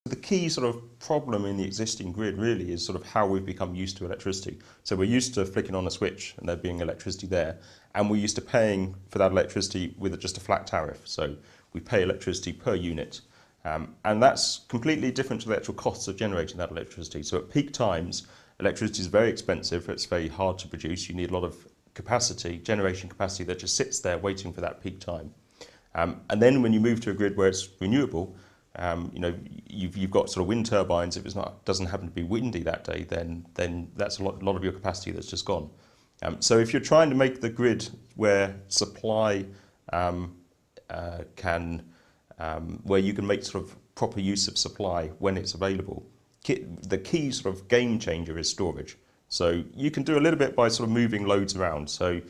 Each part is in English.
The key sort of problem in the existing grid really is sort of how we've become used to electricity. So we're used to flicking on a switch and there being electricity there, and we're used to paying for that electricity with just a flat tariff. So we pay electricity per unit, and that's completely different to the actual costs of generating that electricity. So at peak times, electricity is very expensive, it's very hard to produce, you need a lot of capacity, generation capacity that just sits there waiting for that peak time. And then when you move to a grid where it's renewable, you know, you've got sort of wind turbines. If doesn't happen to be windy that day, then that's a lot of your capacity that's just gone. So if you're trying to make the grid where supply where you can make sort of proper use of supply when it's available, the key sort of game changer is storage. So you can do a little bit by sort of moving loads around. So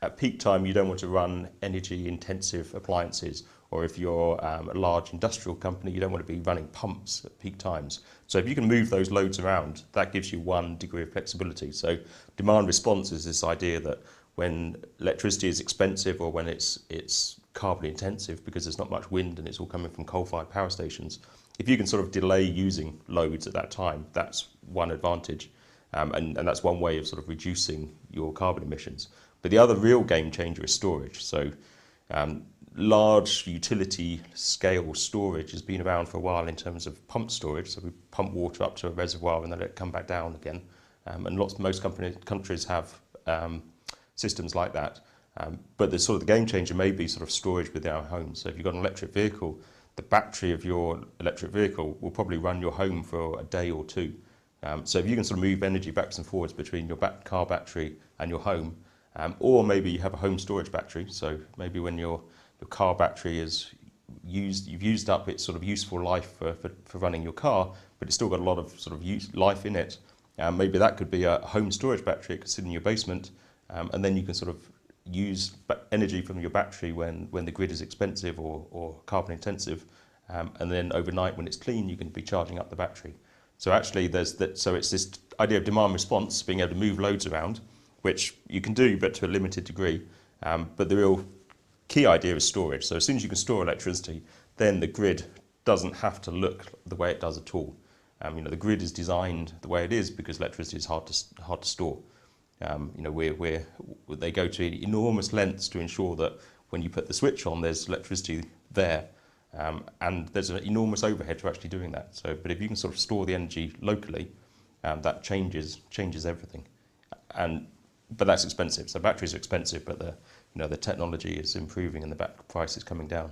at peak time, you don't want to run energy intensive appliances, or if you're a large industrial company, you don't want to be running pumps at peak times. So if you can move those loads around, that gives you one degree of flexibility. So demand response is this idea that when electricity is expensive or when it's carbon intensive because there's not much wind and it's all coming from coal-fired power stations, if you can sort of delay using loads at that time, that's one advantage. And that's one way of sort of reducing your carbon emissions. But the other real game changer is storage. So large utility scale storage has been around for a while in terms of pumped storage. So we pump water up to a reservoir and then let it come back down again. And most countries have systems like that. But the sort of the game changer may be sort of storage within our homes. So if you've got an electric vehicle, the battery of your electric vehicle will probably run your home for a day or two. So if you can sort of move energy backwards and forwards between your car battery and your home, or maybe you have a home storage battery. So maybe when your car battery is you've used up its sort of useful life for running your car, but it's still got a lot of sort of life in it. Maybe that could be a home storage battery. It could sit in your basement, and then you can sort of use energy from your battery when the grid is expensive or carbon intensive, and then overnight when it's clean, you can be charging up the battery. So actually, so it's this idea of demand response, being able to move loads around, which you can do, but to a limited degree. But the real key idea is storage. So as soon as you can store electricity, then the grid doesn't have to look the way it does at all. You know, the grid is designed the way it is because electricity is hard to store. You know, they go to enormous lengths to ensure that when you put the switch on, there's electricity there. And there's an enormous overhead to actually doing that. So, but if you can sort of store the energy locally, that changes everything. But that's expensive. So batteries are expensive, but the technology is improving and the price is coming down.